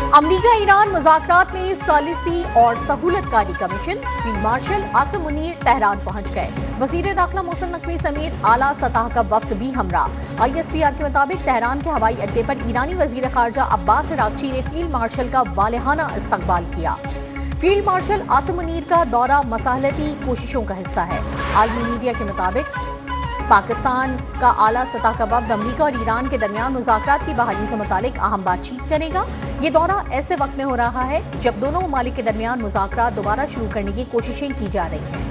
अमरीका Iran मुज़ाकरात में सालिसी और सहूलतकारी कमीशन। Field marshal Asim Munir Tehran पहुंच गए। वज़ीर दाखिला मोहसिन नकवी समेत आला सतह का वफ्द भी हमरा। ISPR के मुताबिक तेहरान के हवाई अड्डे पर ईरानी वज़ीर ख़ारजा अब्बास अराग़ची ने फील्ड मार्शल का वालिहाना इस्तकबाल किया। फील्ड मार्शल आसिम मुनीर का दौरा मसालती कोशिशों का हिस्सा है। आलमी मीडिया के मुताबिक पाकिस्तान का आला सतह का वफ्द अमरीका और ईरान के दरमियान मुज़ाकरात की बहाली से मुतालिक अहम बातचीत करेगा। ये दौरा ऐसे वक्त में हो रहा है जब दोनों ममालिक के दरमियान मुज़ाकरात दोबारा शुरू करने की कोशिशें की जा रही हैं।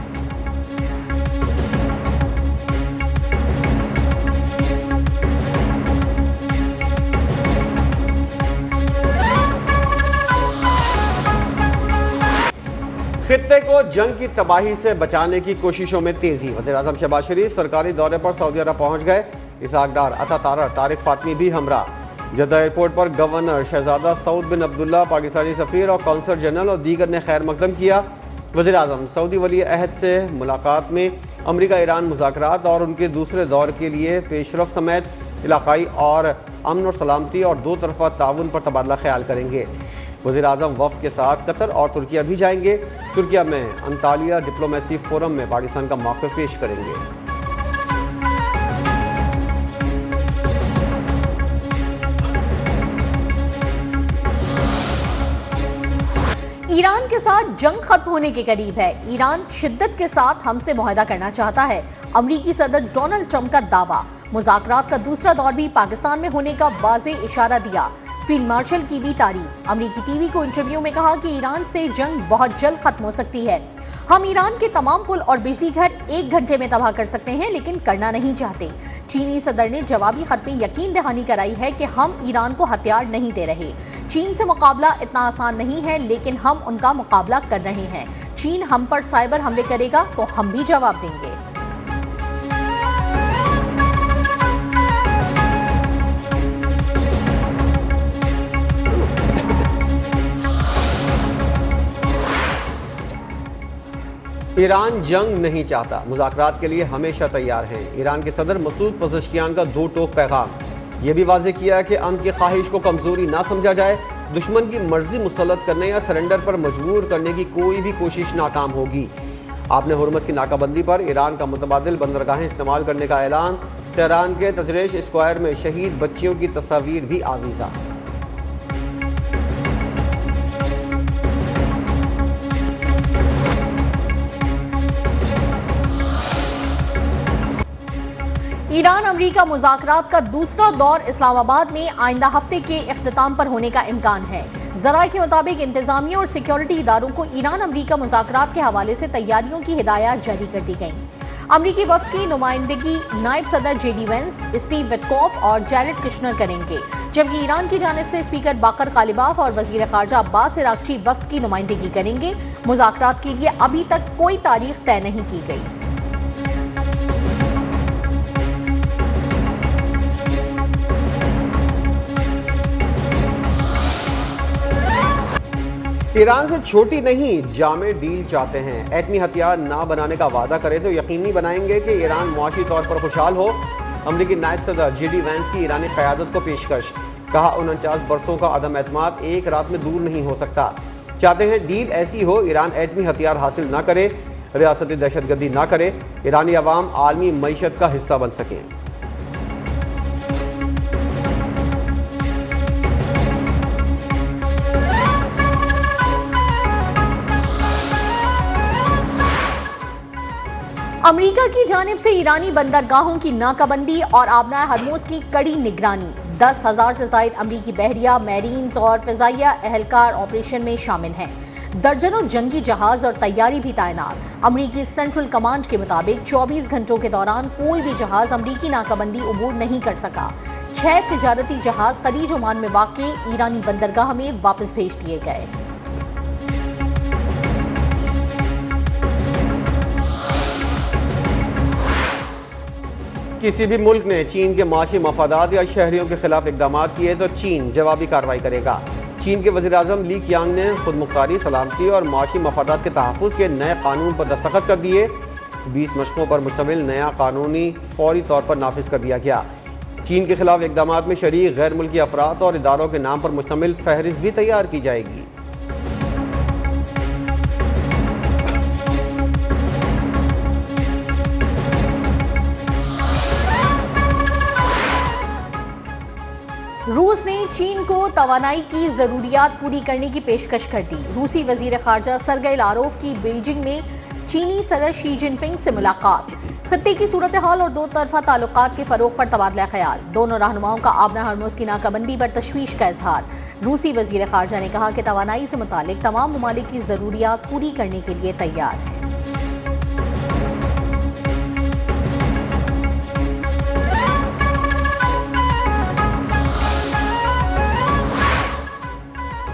खित्ते को जंग की तबाही से बचाने की कोशिशों में तेजी। वज़ीर-ए-आज़म शहबाज शरीफ सरकारी दौरे पर सऊदी अरब पहुंच गए। इसहाक डार, अता तारा, तारिक फातमी भी हमरा। जद्दा एयरपोर्ट पर गवर्नर शहजादा सऊद बिन अब्दुल्ला, पाकिस्तानी सफ़ीर और कौंसल जनरल और दीगर ने खैर मकदम किया। वज़ीर-ए-आज़म सऊदी वली अहद से मुलाकात में अमरीका ईरान मुज़ाकरात और उनके दूसरे दौर के लिए पेशरफ समेत इलाकाई और अमन और सलामती और दो तरफ़ा ताउन पर तबादला ख्याल करेंगे। वज़ीर-ए-आज़म वफ़द के साथ कतर और तुर्किया भी जाएंगे। तुर्किया में अंतालिया डिप्लोमेसी फोरम में पाकिस्तान का मौक़िफ़ पेश करेंगे। ईरान के साथ जंग खत्म होने के करीब है। ईरान शिद्दत के साथ हमसे मुआहदा करना चाहता है। अमरीकी सदर डोनाल्ड ट्रंप का दावा। मुज़ाकरात का दूसरा दौर भी पाकिस्तान में होने का वाज़ेह इशारा दिया। फील्ड मार्शल की भी तारीफ। अमरीकी टीवी को इंटरव्यू में कहा कि ईरान से जंग बहुत जल्द खत्म हो सकती है। हम ईरान के तमाम पुल और बिजली घर 1 घंटे में तबाह कर सकते हैं, लेकिन करना नहीं चाहते। चीनी सदर ने जवाबी खत में यकीन दहानी कराई है कि हम ईरान को हथियार नहीं दे रहे। चीन से मुकाबला इतना आसान नहीं है, लेकिन हम उनका मुकाबला कर रहे हैं। चीन हम पर साइबर हमले करेगा तो हम भी जवाब देंगे। ईरान जंग नहीं चाहता, मुज़ाकरात के लिए हमेशा तैयार हैं। ईरान के सदर मसूद पज़ेश्कियान का दो टोक पैगाम। यह भी वाज़ेह किया कि अमन की ख्वाहिश को कमज़ोरी ना समझा जाए। दुश्मन की मर्जी मुसल्लत करने या सरेंडर पर मजबूर करने की कोई भी कोशिश नाकाम होगी। आपने हुर्मुज़ की नाकाबंदी पर ईरान का मुतबादिल बंदरगाहें इस्तेमाल करने का ऐलान। तेहरान के तजरेश स्क्वायर में शहीद बच्चियों की तस्वीर भी आवीज़ा। ईरान अमरीका मुज़ाकरात का दूसरा दौर इस्लामाबाद में आइंदा हफ्ते के इख्तिताम पर होने का इम्कान है। ज़राए के मुताबिक इंतजामिया और सिक्योरिटी इदारों को ईरान अमरीका मुज़ाकरात के हवाले से तैयारियों की हिदायत जारी कर दी गई। अमरीकी वफ़द की नुमाइंदगी नायब सदर JD वेंस, स्टीव विटकॉफ और जैरेड कुशनर करेंगे, जबकि ईरान की जानिब से स्पीकर बाकर कालिबाफ और वज़ीर ख़ारजा अब्बास अराग़ची वफ़द की नुमाइंदगी करेंगे। मुज़ाकरात के लिए अभी तक कोई तारीख तय नहीं की गई। ईरान से छोटी नहीं जामे डील चाहते हैं। एटमी हथियार ना बनाने का वादा करे तो यकीनी बनाएंगे कि ईरान मुआशी तौर पर खुशहाल हो। अमरीकी नायब सदर JD वेंस की ईरानी क़यादत को पेशकश। कहा 49 बरसों का अदम एतमाद एक रात में दूर नहीं हो सकता। चाहते हैं डील ऐसी हो, ईरान एटमी हथियार हासिल ना करे, रियासती दहशतगर्दी ना करे, ईरानी अवाम आलमी मईशत का हिस्सा बन सकें। अमरीका की जानिब से ईरानी बंदरगाहों की नाकाबंदी और आबनाए हरमुज़ की कड़ी निगरानी। 10,000 से ज़ायद अमरीकी बहरिया, मैरीन्स और फ़िज़ाइया एहलकार ऑपरेशन में शामिल हैं। दर्जनों जंगी जहाज और तैयारी भी तैनात। अमरीकी सेंट्रल कमांड के मुताबिक 24 घंटों के दौरान कोई भी जहाज अमरीकी नाकाबंदी अबूर नहीं कर सका। 6 तिजारती जहाज खलीज ओमान में वाक़े ईरानी बंदरगाह में वापस भेज दिए गए। किसी भी मुल्क ने चीन के माशी मफादात या शहरियों के खिलाफ इकदाम किए तो चीन जवाबी कार्रवाई करेगा। चीन के वज़ीर-ए-आज़म ली क़ियांग ने खुद मुख्तारी, सलामती और माशी मफादात के तहफ़्फ़ुज़ के नए कानून पर दस्तखत कर दिए। 20 मशक़ों पर मुश्तमिल नया कानूनी फौरी तौर पर नाफिज कर दिया गया। चीन के खिलाफ इकदाम में शरीक गैर मुल्की अफराद और इदारों के नाम पर मुश्तमिल फहरिस्त भी तैयार की जाएगी। रूस ने चीन को तवानाई की जरूरियात पूरी करने की पेशकश कर दी। रूसी वजीर खारजा सरगई लारोव की बीजिंग में चीनी सदर शी जिनपिंग से मुलाकात। खत्ते की सूरत हाल और दो तरफा ताल्लुकात के फरोग पर तबादला ख्याल। दोनों रहनुमाओं का आबना हरमुज की नाकाबंदी पर तशवीश का इजहार। रूसी वजीर खारजा ने कहा कि तवानाई से मुतालिक तमाम ममालिक की जरूरियात पूरी करने के लिए तैयार है।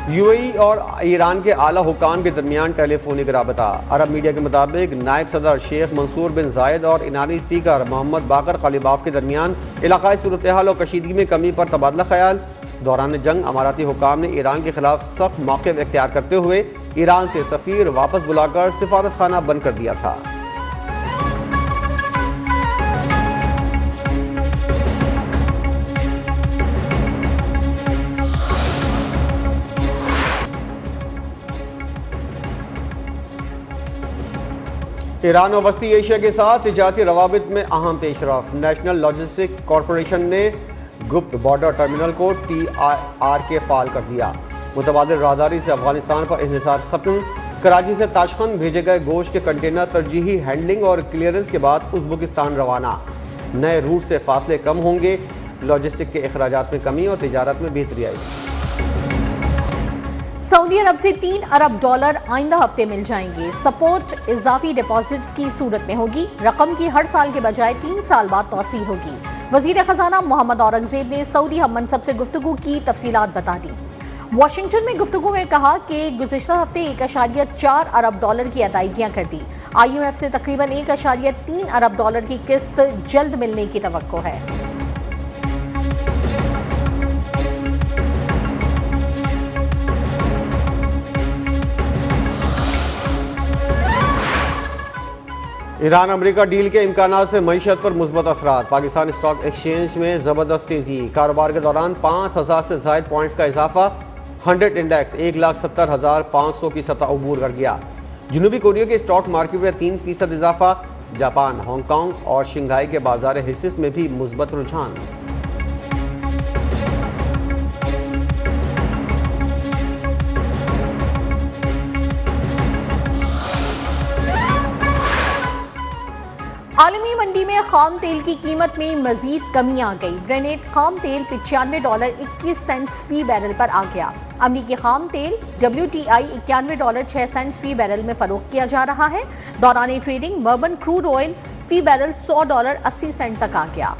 यूएई और ईरान के आला हुकाम के दरमियान टेलीफोनिक राबता। अरब मीडिया के मुताबिक नायब सदर शेख मंसूर बिन जायद और ईरानी स्पीकर मोहम्मद बाकर कालिबाफ के दरमियान इलाकाई सूरत हाल और कशीदगी में कमी पर तबादला ख्याल। दौरान जंग अमाराती हुकाम ने ईरान के खिलाफ सख्त मौक़िफ़ इख्तियार करते हुए ईरान से सफ़ीर वापस बुलाकर सिफारत खाना बंद कर दिया था। ईरान और वस्ती एशिया के साथ तिजारती रवाबित में अहम पेशरफ। नेशनल लॉजिस्टिक कॉरपोरेशन ने गुप्त बॉर्डर टर्मिनल को TRK फाल कर दिया। मुतबादिल राहदारी से अफगानिस्तान पर इंहिसार खत्म। कराची से ताशखंद भेजे गए गोश्त के कंटेनर तरजीही हैंडलिंग और क्लियरेंस के बाद उज़्बेकिस्तान रवाना। नए रूट से फासले कम होंगे। लॉजिस्टिक के अखराजात में कमी और तिजारत में बेहतरी आएगी। सऊदी अरब से $3 अरब आइंदा हफ्ते मिल जाएंगे। सपोर्ट इजाफी डिपॉजिट्स की सूरत में होगी। रकम की हर साल के बजाय 3 साल बाद तौसी होगी। वजीर खजाना मोहम्मद औरंगजेब ने सऊदी हम मनसब से गुफ्तगू की तफसीलात बता दी। वाशिंगटन में गुफ्तगू में कहा कि गुज़िश्ता हफ्ते $1.4 अरब की अदायगियां कर दी। IMF से तकरीबन $1.3 अरब की किस्त जल्द मिलने की तवक्को है। ईरान अमेरिका डील के इम्कानात से मईशत पर मुस्बत असरात। पाकिस्तान स्टॉक एक्सचेंज में ज़बरदस्त तेज़ी। कारोबार के दौरान 5000 से ज़ायद पॉइंट्स का इजाफा। 100 इंडेक्स 1,70,500 की सतह अबूर कर गया। जनूबी कोरिया के स्टॉक मार्केट में 3% इजाफा। जापान, हांगकांग और शंघाई के बाजार हिस्से में भी मुस्बत रुझान। आलमी मंडी में खाम तेल की कीमत में मजीद कमी आ गई। ब्रेनेट खाम तेल $95.21 फी बैरल पर आ गया। अमरीकी खाम तेल WTI $91.06 फी बैरल में फरोख्त किया जा रहा है। दौरान ट्रेडिंग मर्बन क्रूड ऑयल फी बैरल $100.80 तक आ गया।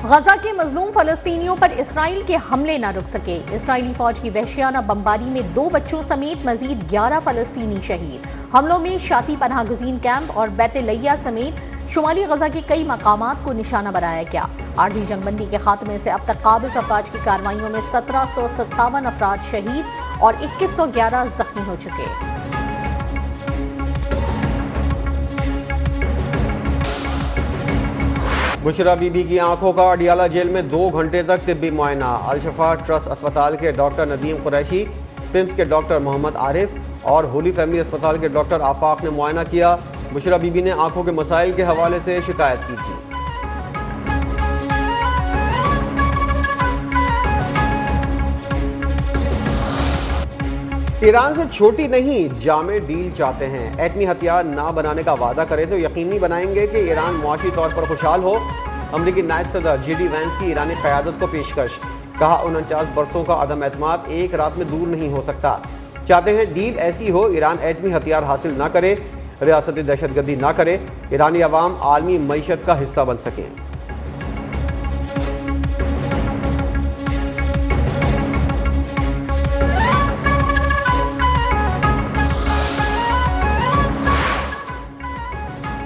गजा के मजलूम फलस्तीनियों पर इसराइल के हमले न रुक सके। इसराइली फौज की वहशियाना बमबारी में 2 बच्चों समेत मजीद 11 फलस्तीनी शहीद। हमलों में शाती पनाह गुज़ीन कैंप और बैत-ए-लैया समेत शुमाली गजा के कई मकामात को निशाना बनाया गया। आर्जी जंगबंदी के खात्मे से अब तक काबिज अफवाज की कार्रवाइयों में 1757 अफराद शहीद और 2111 जख्मी हो चुके। बुशरा बीबी की आंखों का अडियाला जेल में 2 घंटे तक तिब्बी मुआयना। अल-शफा ट्रस्ट अस्पताल के डॉक्टर नदीम कुरैशी, पिम्स के डॉक्टर मोहम्मद आरिफ और होली फैमिली अस्पताल के डॉक्टर आफाक ने मुआयना किया। बुशरा बीबी ने आंखों के मसाइल के हवाले से शिकायत की थी। ईरान से छोटी नहीं जामे डील चाहते हैं। एटमी हथियार ना बनाने का वादा करें तो यकीनी बनाएंगे कि ईरान मुआशी तौर पर खुशहाल हो। अमरीकी नायब सदर JD वैंस की ईरानी क़यादत को पेशकश। कहा 49 बरसों का अदम एतमाद एक रात में दूर नहीं हो सकता। चाहते हैं डील ऐसी हो ईरान एटमी हथियार हासिल ना करे, रियासती दहशतगर्दी ना करे, ईरानी अवाम आलमी मईशत का हिस्सा बन सकें।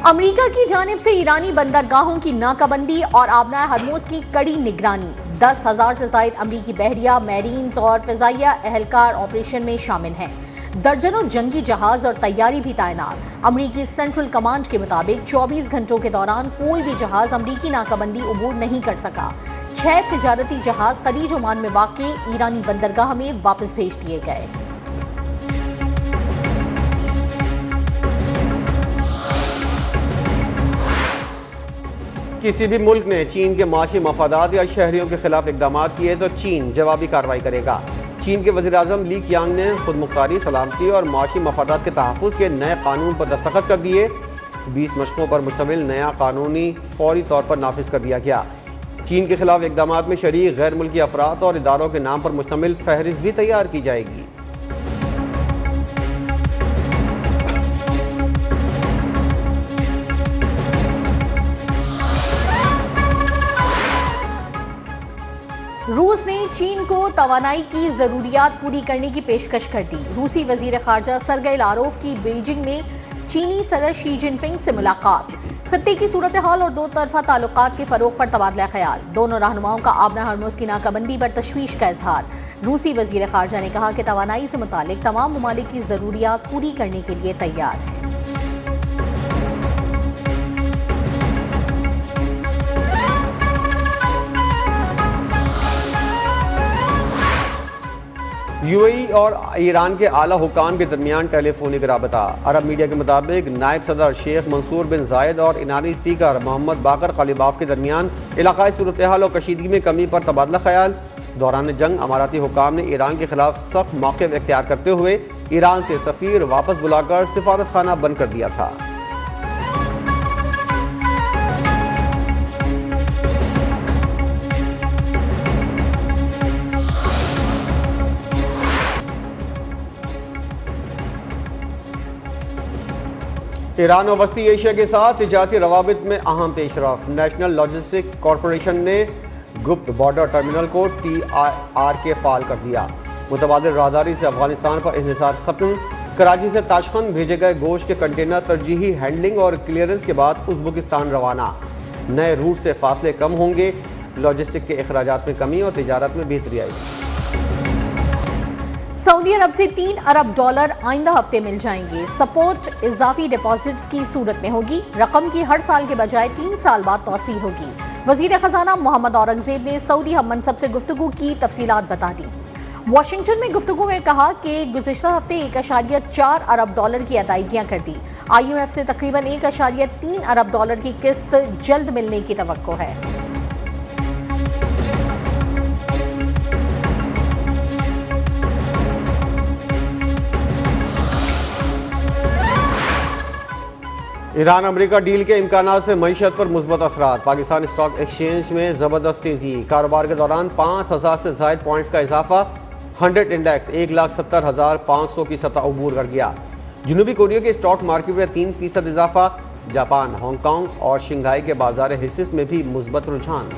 अमेरिका की जानिब से ईरानी बंदरगाहों की नाकाबंदी और आबना हरमुज की कड़ी निगरानी। 10,000 से ज़ायद अमरीकी बहरिया, मैरीन्स और फ़िज़ाइया एहलकार ऑपरेशन में शामिल हैं। दर्जनों जंगी जहाज और तैयारी भी तैनात। अमरीकी सेंट्रल कमांड के मुताबिक 24 घंटों के दौरान कोई भी जहाज अमरीकी नाकाबंदी अबूर नहीं कर सका। 6 तिजारती जहाज खलीज ओमान में वाक़ई ईरानी बंदरगाह में वापस भेज दिए गए। किसी भी मुल्क ने चीन के माशी मफादात या शहरियों के खिलाफ इकदाम किए तो चीन जवाबी कार्रवाई करेगा। चीन के वज़ीर-ए-आज़म ली क़ियांग ने खुद मुख्तारी, सलामती और माशी मफादात के तहफ़्फ़ुज़ के नए कानून पर दस्तखत कर दिए। 20 मशक़ों पर मुश्तमिल नया कानूनी फौरी तौर पर नाफिज कर दिया गया। चीन के खिलाफ इकदाम में शरीक गैर मुल्की अफराद और इदारों के नाम पर मुश्तमिल फहरिस्त भी तैयार की जाएगी। रूस ने चीन को तवानाई की जरूरियात पूरी करने की पेशकश कर दी। रूसी वजीर खारजा सरगेई लारोव की बीजिंग में चीनी सदर शी जिनपिंग से मुलाकात। खत्ते की सूरत हाल और दो तरफा ताल्लुकात के फरोग पर तबादला ख्याल। दोनों रहनुमाओं का आबना हरमुज की नाकाबंदी पर तशवीश का इजहार। रूसी वजीर खारजा ने कहा कि तवानाई से मुतालिक तमाम ममालिक की जरूरियात पूरी करने के लिए तैयार है। यूएई और ईरान के आला हुकाम के दरमियान टेलीफोनिक राबता। अरब मीडिया के मुताबिक नायब सदर शेख मंसूर बिन जायद और ईरानी स्पीकर मोहम्मद बाकर कालिबाफ के दरमियान इलाकाई सूरत हाल और कशीदगी में कमी पर तबादला ख्याल। दौरान जंग अमाराती हुकाम ने ईरान के खिलाफ सख्त मौक़िफ़ इख्तियार करते हुए ईरान से सफ़ीर वापस बुलाकर सिफारत खाना बंद कर दिया था। ईरान और वस्ती एशिया के साथ तिजारती रवाबित में अहम पेशरफ। नेशनल लॉजिस्टिक कॉरपोरेशन ने गुप्त बॉर्डर टर्मिनल को TIR फाल कर दिया। मुतबादिल राहदारी से अफगानिस्तान पर इन्हिसार खत्म। कराची से ताशकंद भेजे गए गोश्त के कंटेनर तरजीही हैंडलिंग और क्लियरेंस के बाद उज़्बेकिस्तान रवाना। नए रूट से फासले कम होंगे। लॉजिस्टिक के अखराजात में कमी और तिजारत में बेहतरी आएगी। सऊदी अरब से $3 अरब आइंदा हफ्ते मिल जाएंगे। सपोर्ट इजाफी डिपॉजिट्स की सूरत में होगी। रकम की हर साल के बजाय 3 साल बाद तौसी होगी। वजीर खजाना मोहम्मद औरंगजेब ने सऊदी हम मनसब से गुफ्तगू की तफसीलात बता दी। वाशिंगटन में गुफ्तगू में कहा कि गुज़िश्ता हफ्ते $1.4 अरब की अदायगियां कर दी। IMF से तकरीबन $1.3 अरब की किस्त जल्द मिलने की तवक्को है। ईरान अमेरिका डील के इम्कानात से मईशत पर मुस्बत असरात। पाकिस्तान स्टॉक एक्सचेंज में ज़बरदस्त तेज़ी। कारोबार के दौरान 5,000 से ज़ायद पॉइंट्स का इजाफा। 100 इंडेक्स 1,70,500 की सतह अबूर कर गया। जनूबी कोरिया के स्टॉक मार्केट में 3% इजाफा। जापान, हांगकांग और शंघाई के बाजार हिस्से में भी मुस्बत रुझान।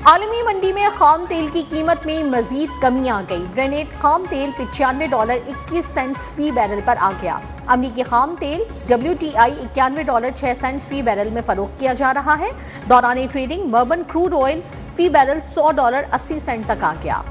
आलमी मंडी में खाम तेल की कीमत में मजीद कमी आ गई। ब्रेनेट खाम तेल $95.21 फी बैरल पर आ गया। अमरीकी खाम तेल WTI $91.06 फी बैरल में फरोख्त किया जा रहा है। दौरान ट्रेडिंग मर्बन क्रूड ऑयल फी बैरल $100.80 तक आ गया।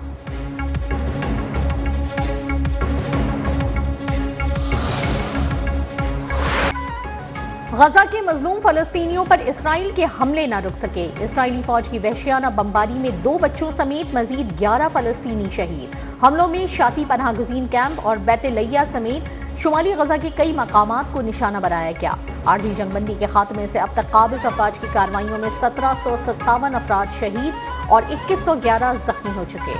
गजा के मजलूम फलस्तीनियों पर इसराइल के हमले न रुक सके। इसराइली फौज की वहशियाना बमबारी में 2 बच्चों समेत मजीद 11 फलस्तीनी शहीद। हमलों में शाती पनाहगुज़ीन कैंप और बैत-ए-लैया समेत शुमाली गजा के कई मकामात को निशाना बनाया गया। आर्जी जंगबंदी के खात्मे से अब तक काबिज अफवाज की कार्रवाइयों में 1757 अफराद शहीद और 2111 जख्मी हो चुके।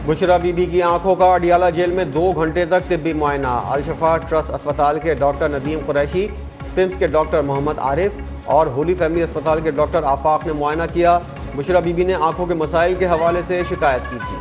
बुशरा बीबी की आंखों का अडियाला जेल में 2 घंटे तक तिब्बी मुआयना। अल-शफा ट्रस्ट अस्पताल के डॉक्टर नदीम कुरैशी, पिम्स के डॉक्टर मोहम्मद आरिफ और होली फैमिली अस्पताल के डॉक्टर आफाक ने मुआयना किया। बुशरा बीबी ने आंखों के मसाइल के हवाले से शिकायत की थी।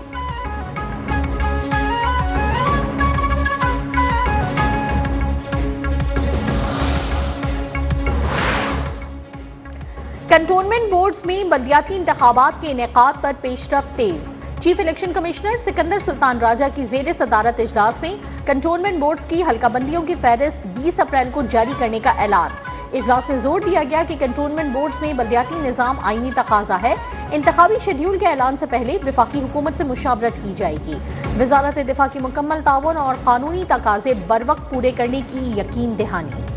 कंटोनमेंट बोर्ड्स में बल्दियाती इंतखाबात के इनेकाद पर पेशरफ तेज। Chief election commissioner Sikandar Sultan Raja की जेर सदारत इजलास में कंटोनमेंट बोर्ड्स की हल्काबंदियों की फहरिस्त 20 अप्रैल को जारी करने का ऐलान। इजलास में जोर दिया गया कि कंटोनमेंट बोर्ड्स में बल्दियाती निजाम आईनी तकाजा है। इंतखाबी शेड्यूल के ऐलान से पहले वफाकी हुकूमत से मुशावरत की जाएगी। वजारत दिफा की मुकम्मल ताउन और कानूनी तकाजे बर वक्त पूरे करने की यकीन दहानी।